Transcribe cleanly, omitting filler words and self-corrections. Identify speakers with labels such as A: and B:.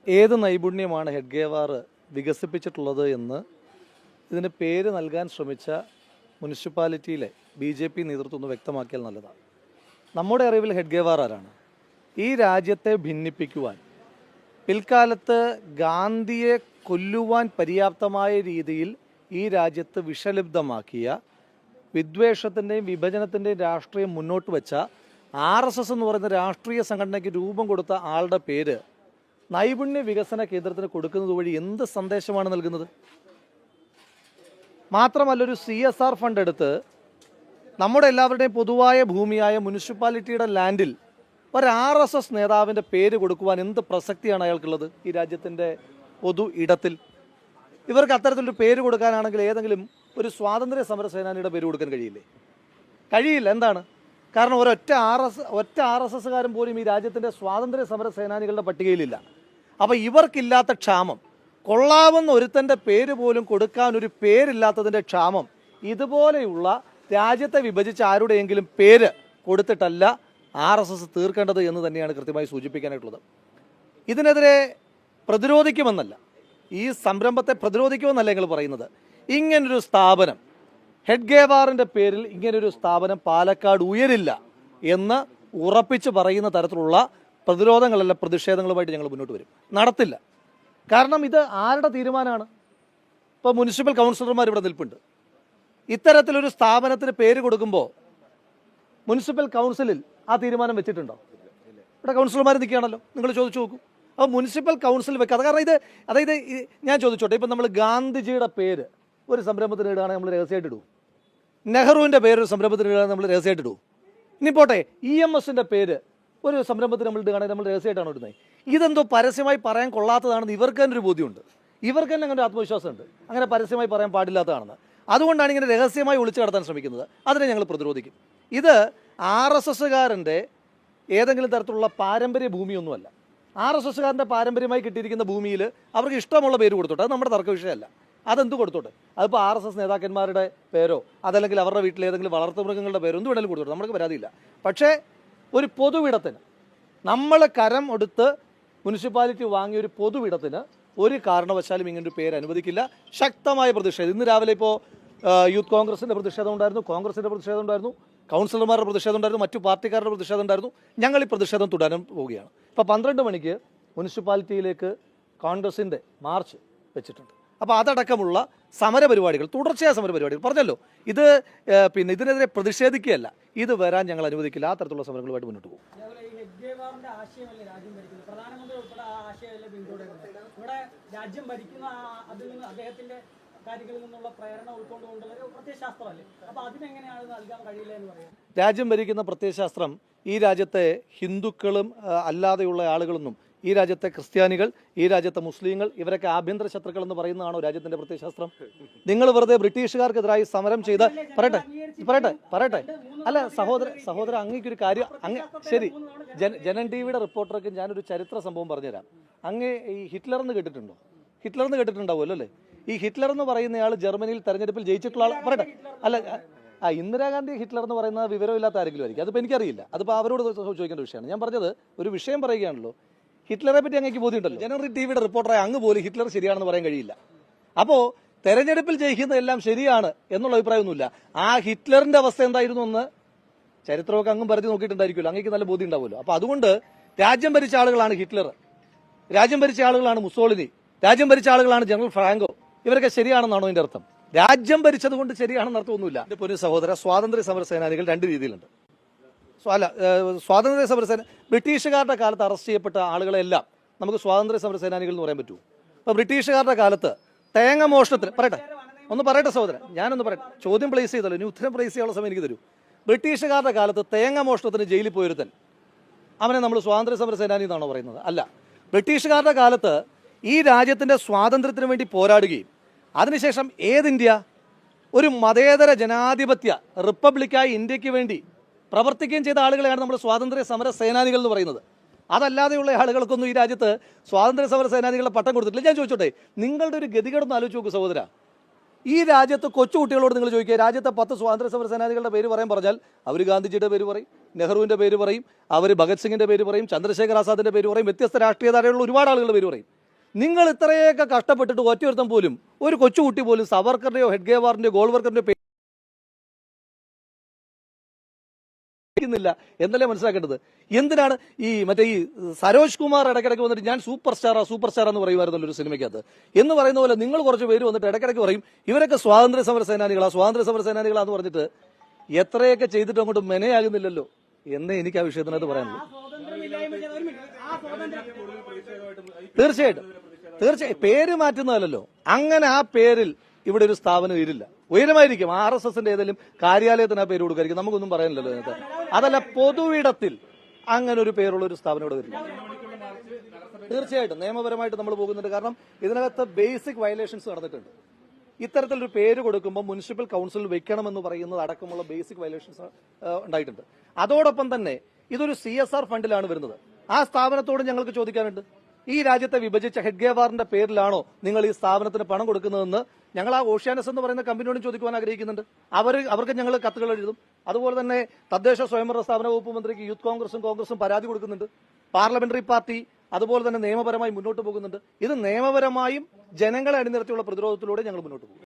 A: ഏത് നൈപുണ്യമാണ് ഹെഡ്ഗേവാർ വികസിപ്പിച്ചിട്ടുള്ളത് എന്ന് ഇതിന് പേര് നൽകാൻ ശ്രമിച്ച മുനിസിപ്പാലിറ്റിയിലെ BJP നേതൃത്വം ഒന്ന് വ്യക്തമാക്കിയാൽ നല്ലതാണ്. നമ്മുടെ അറിവിൽ ഹെഡ്ഗേവാർ ആരാണ്? ഈ രാജ്യത്തെ ഭിന്നിപ്പിക്കുവാൻ, പിൽക്കാലത്ത് ഗാന്ധിയെ കൊല്ലുവാൻ പര്യാപ്തമായ രീതിയിൽ ഈ രാജ്യത്ത് വിഷലിപ്തമാക്കിയ വിദ്വേഷത്തിൻ്റെയും വിഭജനത്തിൻ്റെയും രാഷ്ട്രീയം മുന്നോട്ട് വെച്ച RSS എന്ന് പറയുന്ന രാഷ്ട്രീയ സംഘടനയ്ക്ക് രൂപം കൊടുത്ത ആളുടെ പേര് നൈപുണ്യ വികസന കേന്ദ്രത്തിന് കൊടുക്കുന്നത് വഴി എന്ത് സന്ദേശമാണ് നൽകുന്നത്? മാത്രമല്ല, ഒരു CSR ഫണ്ട് എടുത്ത് നമ്മുടെ എല്ലാവരുടെയും പൊതുവായ ഭൂമിയായ മുനിസിപ്പാലിറ്റിയുടെ ലാൻഡിൽ ഒരു RSS നേതാവിൻ്റെ പേര് കൊടുക്കുവാൻ എന്ത് പ്രസക്തിയാണ് അയാൾക്കുള്ളത്? ഈ രാജ്യത്തിൻ്റെ പൊതു ഇടത്തിൽ ഇവർക്ക് അത്തരത്തിലൊരു പേര് കൊടുക്കാനാണെങ്കിൽ ഏതെങ്കിലും ഒരു സ്വാതന്ത്ര്യ സമര സേനാനിയുടെ പേര് കൊടുക്കാൻ കഴിയില്ലേ? കഴിയില്ല. എന്താണ് കാരണം? ഒറ്റ RSSകാരൻ പോലും ഈ രാജ്യത്തിൻ്റെ സ്വാതന്ത്ര്യ സമര സേനാനികളുടെ പട്ടികയിലില്ല. അപ്പോൾ ഇവർക്കില്ലാത്ത ക്ഷാമം, കൊള്ളാവുന്ന ഒരുത്തൻ്റെ പേര് പോലും കൊടുക്കാൻ ഒരു പേരില്ലാത്തതിൻ്റെ ക്ഷാമം ഇതുപോലെയുള്ള രാജ്യത്തെ വിഭജിച്ച് ആരുടെയെങ്കിലും പേര് കൊടുത്തിട്ടല്ല RSS തീർക്കേണ്ടത് എന്ന് തന്നെയാണ് കൃത്യമായി സൂചിപ്പിക്കാനായിട്ടുള്ളത്. ഇതിനെതിരെ പ്രതിരോധിക്കുമെന്നല്ല, ഈ സംരംഭത്തെ പ്രതിരോധിക്കുമെന്നല്ല നിങ്ങൾ പറയുന്നത്. ഇങ്ങനൊരു സ്ഥാപനം, ഹെഡ്ഗേവാറിൻ്റെ പേരിൽ ഇങ്ങനൊരു സ്ഥാപനം പാലക്കാട് ഉയരില്ല എന്ന് ഉറപ്പിച്ച് പറയുന്ന തരത്തിലുള്ള പ്രതിരോധങ്ങളല്ല പ്രതിഷേധങ്ങളുമായിട്ട് ഞങ്ങൾ മുന്നോട്ട് വരും. നടത്തില്ല. കാരണം ഇത് ആരുടെ തീരുമാനമാണ്? ഇപ്പോൾ മുനിസിപ്പൽ കൗൺസിലർമാർ ഇവിടെ നിൽപ്പുണ്ട്. ഇത്തരത്തിലൊരു സ്ഥാപനത്തിന് പേര് കൊടുക്കുമ്പോൾ മുനിസിപ്പൽ കൗൺസിലിൽ ആ തീരുമാനം വെച്ചിട്ടുണ്ടോ? ഇവിടെ കൗൺസിലർമാർ നിൽക്കുകയാണല്ലോ, നിങ്ങൾ ചോദിച്ചു നോക്കൂ. അപ്പോൾ മുനിസിപ്പൽ കൗൺസിൽ വെക്കാതെ, കാരണം അതായത് ഞാൻ ചോദിച്ചോട്ടെ, ഇപ്പം നമ്മൾ ഗാന്ധിജിയുടെ പേര് ഒരു സംരംഭത്തിന് ഇടുകയാണെങ്കിൽ നമ്മൾ രഹസ്യമായിട്ട് ഇടൂ. നെഹ്റുവിൻ്റെ പേര് ഒരു സംരംഭത്തിന് ഇടുകയാണെങ്കിൽ നമ്മൾ രഹസ്യമായിട്ട് ഇടൂ. ഇനി പോട്ടെ, EMSൻ്റെ പേര് ഒരു സംരംഭത്തിന് നമ്മൾ ഇടുകയാണെങ്കിൽ നമ്മൾ രഹസ്യമായിട്ടാണ് ഇടുന്നത്. ഇതെന്തോ പരസ്യമായി പറയാൻ കൊള്ളാത്തതാണെന്ന് ഇവർക്ക് തന്നെ ഒരു ബോധ്യമുണ്ട്. ഇവർക്ക് തന്നെ അങ്ങനെ ഒരു ആത്മവിശ്വാസമുണ്ട്, അങ്ങനെ പരസ്യമായി പറയാൻ പാടില്ലാത്തതാണെന്ന്. അതുകൊണ്ടാണ് ഇങ്ങനെ രഹസ്യമായി ഒളിച്ചു കടത്താൻ ശ്രമിക്കുന്നത്. അതിനെ ഞങ്ങൾ പ്രതിരോധിക്കും. ഇത് RSSകാരൻ്റെ ഏതെങ്കിലും തരത്തിലുള്ള പാരമ്പര്യ ഭൂമിയൊന്നുമല്ല. RSSകാരൻ്റെ പാരമ്പര്യമായി കിട്ടിയിരിക്കുന്ന ഭൂമിയിൽ അവർക്ക് ഇഷ്ടമുള്ള പേര് കൊടുത്തോട്ടെ, അത് നമ്മുടെ തർക്ക വിഷയമല്ല. അതെന്ത് കൊടുത്തോട്ടെ, അതിപ്പോൾ RSS നേതാക്കന്മാരുടെ പേരോ അതല്ലെങ്കിൽ അവരുടെ വീട്ടിൽ ഏതെങ്കിലും വളർത്തുമൃഗങ്ങളുടെ പേരോ എന്ത് വേണമെങ്കിലും കൊടുത്തോട്ടെ, നമുക്ക് പരാതിയില്ല. പക്ഷേ ഒരു പൊതുവിടത്തിന്, നമ്മൾ കരം എടുത്ത് മുനിസിപ്പാലിറ്റി വാങ്ങിയ ഒരു പൊതുവിടത്തിന് ഒരു കാരണവശാലും ഇങ്ങനൊരു പേര് അനുവദിക്കില്ല. ശക്തമായ പ്രതിഷേധം. ഇന്ന് രാവിലെ ഇപ്പോൾ യൂത്ത് കോൺഗ്രസിൻ്റെ പ്രതിഷേധം ഉണ്ടായിരുന്നു, കോൺഗ്രസിൻ്റെ പ്രതിഷേധം ഉണ്ടായിരുന്നു, കൗൺസിലർമാരുടെ പ്രതിഷേധം ഉണ്ടായിരുന്നു, മറ്റു പാർട്ടിക്കാരുടെ പ്രതിഷേധം ഉണ്ടായിരുന്നു. ഞങ്ങൾ ഈ പ്രതിഷേധം തുടരാൻ പോവുകയാണ്. ഇപ്പോൾ 12 മണിക്ക് മുനിസിപ്പാലിറ്റിയിലേക്ക് കോൺഗ്രസിൻ്റെ മാർച്ച് വെച്ചിട്ടുണ്ട്. അപ്പോൾ അതടക്കമുള്ള സമരപരിപാടികൾ, തുടർച്ചയായ സമരപരിപാടികൾ പറഞ്ഞല്ലോ. ഇത് ഇതിനെതിരെ പ്രതിഷേധിക്കുകയല്ല, ഇത് വരാൻ ഞങ്ങൾ അനുവദിക്കില്ല. ആ തരത്തിലുള്ള സമരങ്ങളുമായിട്ട് മുന്നോട്ട് പോകും. രാജ്യം ഭരിക്കുന്ന പ്രത്യയശാസ്ത്രം ഈ രാജ്യത്തെ ഹിന്ദുക്കളും അല്ലാതെയുള്ള ആളുകളൊന്നും, ഈ രാജ്യത്തെ ക്രിസ്ത്യാനികൾ, ഈ രാജ്യത്തെ മുസ്ലിങ്ങൾ, ഇവരൊക്കെ ആഭ്യന്തര ശത്രുക്കൾ എന്ന് പറയുന്നതാണോ രാജ്യത്തിന്റെ പ്രത്യയശാസ്ത്രം? നിങ്ങൾ വെറുതെ ബ്രിട്ടീഷുകാർക്കെതിരായി സമരം ചെയ്ത് പറയട്ടെ അല്ല സഹോദര അങ്ങേക്കൊരു കാര്യം, ശരി, ജനൻ TVയുടെ റിപ്പോർട്ടർക്ക് ഞാനൊരു ചരിത്ര സംഭവം പറഞ്ഞുതരാം. അങ്ങേ ഈ ഹിറ്റ്ലർന്ന് കേട്ടിട്ടുണ്ടോ? ഹിറ്റ്ലർന്ന് കേട്ടിട്ടുണ്ടാവുമല്ലോ അല്ലേ? ഈ ഹിറ്റ്ലർ എന്ന് പറയുന്നയാൾ ജർമ്മനിയിൽ തെരഞ്ഞെടുപ്പിൽ ജയിച്ചിട്ടുള്ള ആൾ. പറയട്ടെ, അല്ല ഇന്ദിരാഗാന്ധി ഹിറ്റ്ലർ എന്ന് പറയുന്ന വിവരമില്ലാത്ത ആരെങ്കിലും ആയിരിക്കും. അതിപ്പോൾ എനിക്കറിയില്ല, അതിപ്പോൾ അവരോട് ചോദിക്കേണ്ട വിഷയമാണ്. ഞാൻ പറഞ്ഞത് ഒരു വിഷയം പറയുകയാണല്ലോ. ഹിറ്റ്ലറെ പറ്റി അങ്ങേക്ക് ബോധ്യമുണ്ടല്ലോ. ജനറൽ TVയുടെ റിപ്പോർട്ടറായ അങ്ങ് പോലും ഹിറ്റ്ലർ ശരിയാണെന്ന് പറയാൻ കഴിയില്ല. അപ്പോൾ തെരഞ്ഞെടുപ്പിൽ ജയിക്കുന്നതെല്ലാം ശരിയാണ് എന്നുള്ള അഭിപ്രായമൊന്നുമില്ല. ആ ഹിറ്റ്ലറിന്റെ അവസ്ഥ എന്തായിരുന്നു എന്ന് ചരിത്രമൊക്കെ അങ്ങും പറഞ്ഞു നോക്കിയിട്ടുണ്ടായിരിക്കുമല്ലോ, അങ്ങേക്ക് നല്ല ബോധ്യം ഉണ്ടാവുമല്ലോ. അപ്പോൾ അതുകൊണ്ട് രാജ്യം ഭരിച്ച ആളുകളാണ് ഹിറ്റ്ലർ, രാജ്യം ഭരിച്ച ആളുകളാണ് മുസോളിനി, രാജ്യം ഭരിച്ച ആളുകളാണ് ജനറൽ ഫ്രാങ്കോ. ഇവരൊക്കെ ശരിയാണെന്നാണോ അതിന്റെ അർത്ഥം? രാജ്യം ഭരിച്ചത് കൊണ്ട് ശരിയാണെന്ന് അർത്ഥമൊന്നുമില്ല. എന്റെ പൊന്നു സഹോദര, സ്വാതന്ത്ര്യ സമര സേനാനികൾ രണ്ട് രീതിയിലുണ്ട്. സ്വാതന്ത്ര്യ സമര സേന ബ്രിട്ടീഷുകാരുടെ കാലത്ത് അറസ്റ്റ് ചെയ്യപ്പെട്ട ആളുകളെല്ലാം നമുക്ക് സ്വാതന്ത്ര്യ സമര സേനാനികൾ എന്ന് പറയാൻ പറ്റൂ? അപ്പോൾ ബ്രിട്ടീഷുകാരുടെ കാലത്ത് തേങ്ങ മോഷണത്തിന്, പറയട്ടെ സഹോദരൻ, ഞാനൊന്ന് പറയട്ടെ, ചോദ്യം പ്ലേസ് ചെയ്തല്ലോ, ഇനി ഉത്തരം പ്ലേസ് ചെയ്യാനുള്ള സമയം എനിക്ക് തരൂ. ബ്രിട്ടീഷുകാരുടെ കാലത്ത് തേങ്ങ മോഷണത്തിന് ജയിലിൽ പോയിരുത്തൻ അവനെ നമ്മൾ സ്വാതന്ത്ര്യ സമര സേനാനി എന്നാണോ പറയുന്നത്? അല്ല. ബ്രിട്ടീഷുകാരുടെ കാലത്ത് ഈ രാജ്യത്തിൻ്റെ സ്വാതന്ത്ര്യത്തിന് വേണ്ടി പോരാടുകയും അതിനുശേഷം ഇന്ത്യ ഒരു മതേതര ജനാധിപത്യ റിപ്പബ്ലിക്കായി ഇന്ത്യക്ക് വേണ്ടി പ്രവർത്തിക്കുകയും ചെയ്ത ആളുകളെയാണ് നമ്മൾ സ്വാതന്ത്ര്യ സമര സേനാനികൾ എന്ന് പറയുന്നത്. അതല്ലാതെയുള്ള ആളുകൾക്കൊന്നും ഈ രാജ്യത്ത് സ്വാതന്ത്ര്യ സമര സേനാനികളുടെ പട്ടം കൊടുത്തിട്ടില്ല. ഞാൻ ചോദിച്ചോട്ടെ, നിങ്ങളുടെ ഒരു ഗതികേടൊന്ന് ആലോചിച്ച് നോക്കൂ സഹോദര. ഈ രാജ്യത്ത് കൊച്ചു കുട്ടികളോട് നിങ്ങൾ ചോദിക്കുക, രാജ്യത്തെ 10 സ്വാതന്ത്ര്യ സമര സേനാനികളുടെ പേര് പറഞ്ഞാൽ അവർ ഗാന്ധിജിയുടെ പേര് പറയും, നെഹ്റുവിൻ്റെ പേര് പറയും, അവർ ഭഗത് സിംഗിൻ്റെ പേര് പറയും, ചന്ദ്രശേഖർ ആസാദിൻ്റെ പേര് പറയും, വ്യത്യസ്ത രാഷ്ട്രീയധാരയുള്ള ഒരുപാട് ആളുകളുടെ പേര് പറയും. നിങ്ങൾ ഇത്രയൊക്കെ കഷ്ടപ്പെട്ടിട്ട് ഒറ്റയൊരുത്തം പോലും ഒരു കൊച്ചുകുട്ടി പോലും സവർക്കറിന്റെയോ ഹെഡ്ഗേവാറിന്റെയോ ഗോൾവർക്കറിന്റെയോ ില്ല എന്നല്ലേ മനസ്സിലാക്കേണ്ടത്. എന്തിനാണ് ഈ മറ്റേ ഈ സരോജ് കുമാർ ഇടയ്ക്കിടയ്ക്ക് വന്നിട്ട് ഞാൻ സൂപ്പർ സ്റ്റാർ എന്ന് പറയുമായിരുന്നല്ലോ ഒരു സിനിമയ്ക്കകത്ത് എന്ന് പറയുന്ന പോലെ നിങ്ങൾ കുറച്ച് പേര് വന്നിട്ട് ഇടയ്ക്കിടയ്ക്ക് പറയും ഇവരൊക്കെ സ്വാതന്ത്ര്യ സമര സേനാനികളാന്ന് പറഞ്ഞിട്ട് എത്രയൊക്കെ ചെയ്തിട്ട് അങ്ങോട്ട് മെനയാകുന്നില്ലല്ലോ എന്നേ എനിക്ക് ആ വിഷയത്തിനകത്ത് പറയാനുള്ളൂ. തീർച്ചയായിട്ടും പേര് മാറ്റുന്നതല്ലോ. അങ്ങനെ ആ പേരിൽ ഇവിടെ ഒരു സ്ഥാപനം ഇരില്ല. ഉയരമായിരിക്കും RSSന്റെ ഏതെങ്കിലും കാര്യാലയത്തിന് ആ പേര് കൊടുക്കായിരിക്കും, നമുക്കൊന്നും പറയാനില്ലല്ലോ അതിനകത്ത്. അതല്ല, പൊതുവിടത്തിൽ അങ്ങനെ ഒരു പേരുള്ള ഒരു സ്ഥാപനം ഇവിടെ വരില്ല. തീർച്ചയായിട്ടും നിയമപരമായിട്ട് നമ്മൾ പോകുന്നുണ്ട്. കാരണം ഇതിനകത്ത് ബേസിക് വയലേഷൻസ് നടന്നിട്ടുണ്ട്. ഇത്തരത്തിലൊരു പേര് കൊടുക്കുമ്പോൾ മുനിസിപ്പൽ കൌൺസിൽ വെക്കണമെന്ന് പറയുന്നത് അടക്കമുള്ള ബേസിക് വയലേഷൻസ് ഉണ്ടായിട്ടുണ്ട്. അതോടൊപ്പം തന്നെ ഇതൊരു CSR ഫണ്ടിലാണ് വരുന്നത്. ആ സ്ഥാപനത്തോട് ഞങ്ങൾക്ക് ചോദിക്കാനുണ്ട്, ഈ രാജ്യത്തെ വിഭജിച്ച ഹെഡ്ഗേവാറിന്റെ പേരിലാണോ നിങ്ങൾ ഈ സ്ഥാപനത്തിന് പണം കൊടുക്കുന്നതെന്ന് ഞങ്ങൾ ആ ഓഷ്യാനസ് എന്ന് പറയുന്ന കമ്പനിയോടും ചോദിക്കുവാൻ ആഗ്രഹിക്കുന്നുണ്ട്. അവർക്ക് ഞങ്ങൾ കത്തുകൾ എഴുതും. അതുപോലെ തന്നെ തദ്ദേശ സ്വയംഭരണ സ്ഥാപന വകുപ്പ് മന്ത്രിക്ക് യൂത്ത് കോൺഗ്രസും പരാതി കൊടുക്കുന്നുണ്ട്. പാർലമെന്ററി പാർട്ടി അതുപോലെ തന്നെ നിയമപരമായി മുന്നോട്ട് പോകുന്നുണ്ട്. ഇത് നിയമപരമായും ജനങ്ങളെ അണിനിരത്തിയുള്ള പ്രതിരോധത്തിലൂടെ ഞങ്ങൾ മുന്നോട്ട് പോകും.